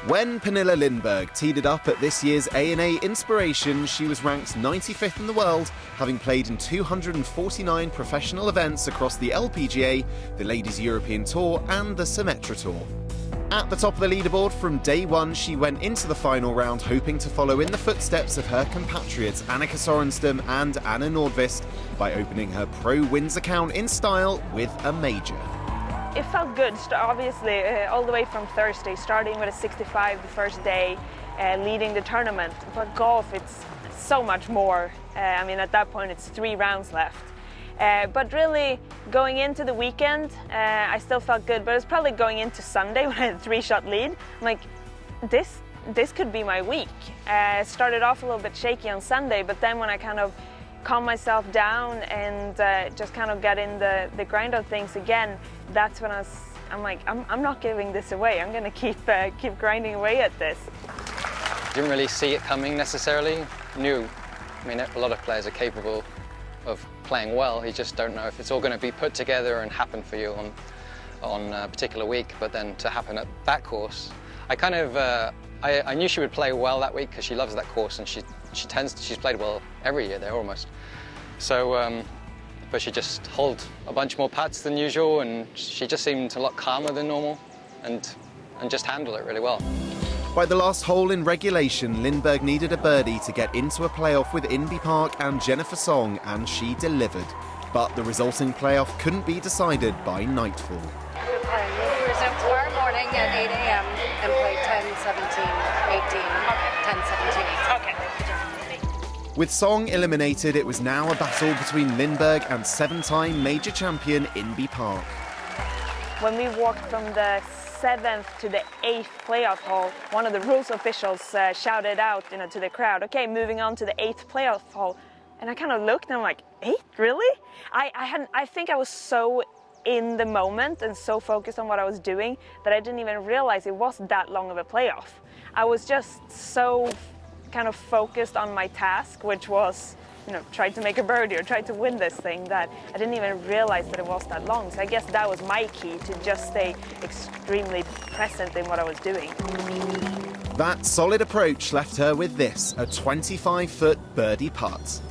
When Pernilla Lindberg teed it up at this year's A&A Inspiration, she was ranked 95th in the world, having played in 249 professional events across the LPGA, the Ladies European Tour and the Symetra Tour. At the top of the leaderboard from day one, she went into the final round hoping to follow in the footsteps of her compatriots Annika Sorenstam and Anna Nordqvist by opening her pro wins account in style with a major. It felt good, obviously, all the way from Thursday, starting with a 65 the first day, leading the tournament. But golf, it's so much more. I mean, at that point, it's 3 rounds left. But really, going into the weekend, I still felt good, but it was probably going into Sunday when I had a 3-shot lead. I'm like, this could be my week. Started off a little bit shaky on Sunday, but then when I kind of calm myself down and just kind of get in the grind of things again, that's when I'm like, I'm not giving this away. I'm going to keep grinding away at this. Didn't really see it coming necessarily. Knew, I mean, a lot of players are capable of playing well. You just don't know if it's all going to be put together and happen for you on a particular week. But then to happen at that course, I kind of I knew she would play well that week because she loves that course and she's played well every year there almost. So, but she just held a bunch more putts than usual and she just seemed a lot calmer than normal and just handled it really well. By the last hole in regulation, Lindberg needed a birdie to get into a playoff with Inbee Park and Jennifer Song, and she delivered. But the resulting playoff couldn't be decided by nightfall. We resume tomorrow morning at 8 a.m. and play 10, 17, 18, 10, 17, 18. Okay. With Song eliminated, it was now a battle between Lindberg and 7-time major champion Inbee Park. When we walked from the 7th to the 8th playoff hole, one of the rules officials shouted out, to the crowd, "Okay, moving on to the 8th playoff hole." And I kind of looked and I'm like, 8? Really? I think I was so in the moment and so focused on what I was doing that I didn't even realize it wasn't that long of a playoff. I was just so kind of focused on my task, which was, try to make a birdie or try to win this thing, that I didn't even realize that it was that long. So I guess that was my key, to just stay extremely present in what I was doing. That solid approach left her with this, a 25-foot birdie putt.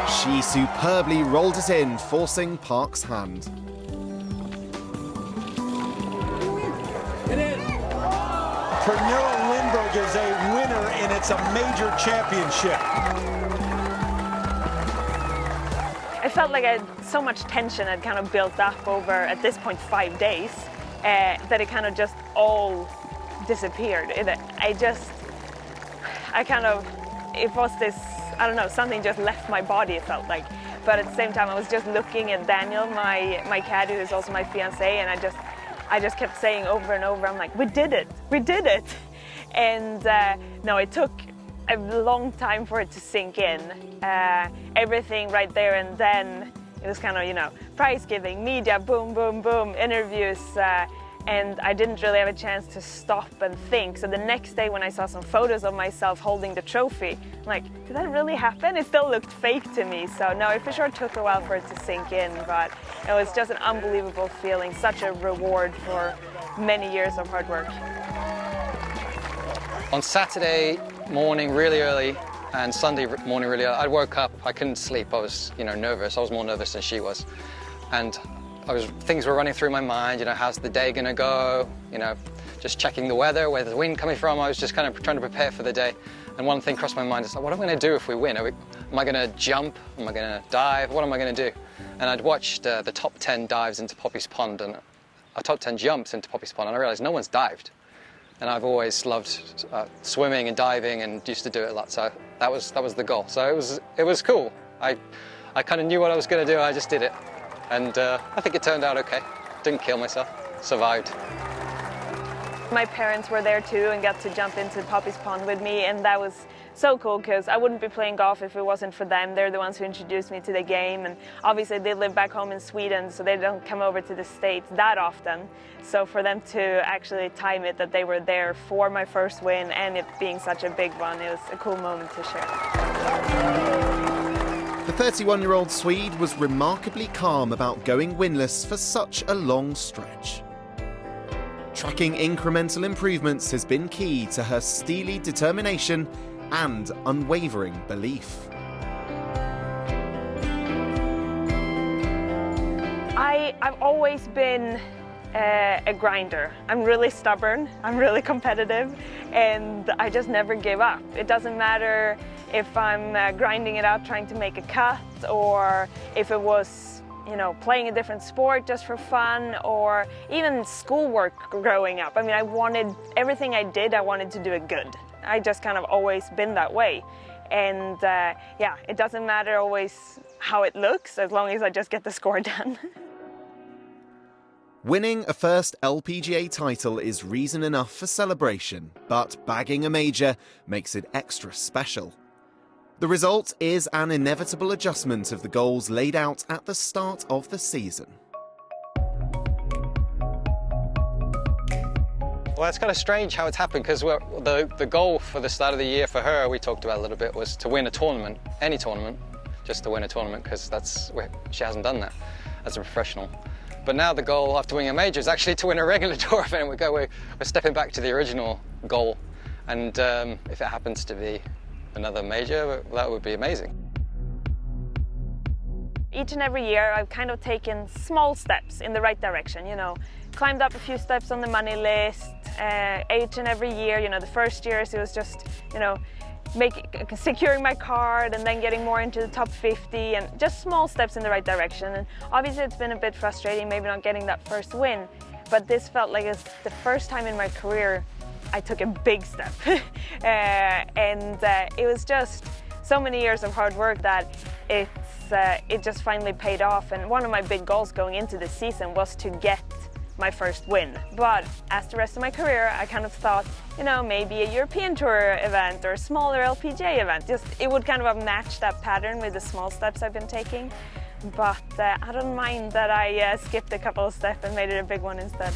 She superbly rolled it in, forcing Park's hand. Pernilla Lindberg is a winner, and it's a major championship. I felt like so much tension had kind of built up over, at this point, 5 days, that it kind of just all disappeared. It was this, I don't know, something just left my body, it felt like. But at the same time, I was just looking at Daniel, my caddy, who's also my fiancé, and I just kept saying over and over, I'm like, we did it. And no, it took a long time for it to sink in. Everything right there and then, it was kind of, prize giving, media, boom, boom, boom, interviews, and I didn't really have a chance to stop and think. So the next day when I saw some photos of myself holding the trophy, I'm like, did that really happen? It still looked fake to me. So no, it for sure took a while for it to sink in, but it was just an unbelievable feeling, such a reward for many years of hard work. On Saturday morning really early and Sunday morning really early, I woke up, I couldn't sleep, I was nervous. I was more nervous than she was. And things were running through my mind, how's the day gonna go? Just checking the weather, where's the wind coming from? I was just kind of trying to prepare for the day. And one thing crossed my mind, it's like, what am I gonna do if we win? Am I gonna jump? Am I gonna dive? What am I gonna do? And I'd watched the top 10 dives into Poppy's Pond and top 10 jumps into Poppy's Pond, and I realized no one's dived. And I've always loved swimming and diving and used to do it a lot, so that was the goal. So it was cool. I kind of knew what I was gonna do, I just did it. And I think it turned out okay. Didn't kill myself, survived. My parents were there too and got to jump into Poppy's Pond with me, and that was so cool because I wouldn't be playing golf if it wasn't for them. They're the ones who introduced me to the game, and obviously they live back home in Sweden, so they don't come over to the States that often. So for them to actually time it that they were there for my first win and it being such a big one, it was a cool moment to share. The The 31-year-old Swede was remarkably calm about going winless for such a long stretch. Tracking incremental improvements has been key to her steely determination and unwavering belief. I've always been a grinder. I'm really stubborn, I'm really competitive, and I just never give up. It doesn't matter if I'm grinding it out trying to make a cut, or if it was, you know, playing a different sport just for fun, or even schoolwork growing up. I mean, everything I did, I wanted to do it good. I just kind of always been that way. And yeah, it doesn't matter always how it looks, as long as I just get the score done. Winning a first LPGA title is reason enough for celebration, but bagging a major makes it extra special. The result is an inevitable adjustment of the goals laid out at the start of the season. Well, it's kind of strange how it's happened, because the goal for the start of the year for her, we talked about a little bit, was to win a tournament, any tournament, just to win a tournament, because she hasn't done that as a professional. But now the goal after winning a major is actually to win a regular tour event. We're stepping back to the original goal, and if it happens to be another major, that would be amazing. Each and every year I've kind of taken small steps in the right direction, you know, climbed up a few steps on the money list. Each and every year, you know, the first years it was just, you know, securing my card and then getting more into the top 50, and just small steps in the right direction. And obviously it's been a bit frustrating maybe not getting that first win, but this felt like it's the first time in my career I took a big step. It was just so many years of hard work that it just finally paid off. And one of my big goals going into this season was to get my first win. But as the rest of my career, I kind of thought, you know, maybe a European Tour event or a smaller LPGA event. It would kind of have matched that pattern with the small steps I've been taking. But I don't mind that I skipped a couple of steps and made it a big one instead.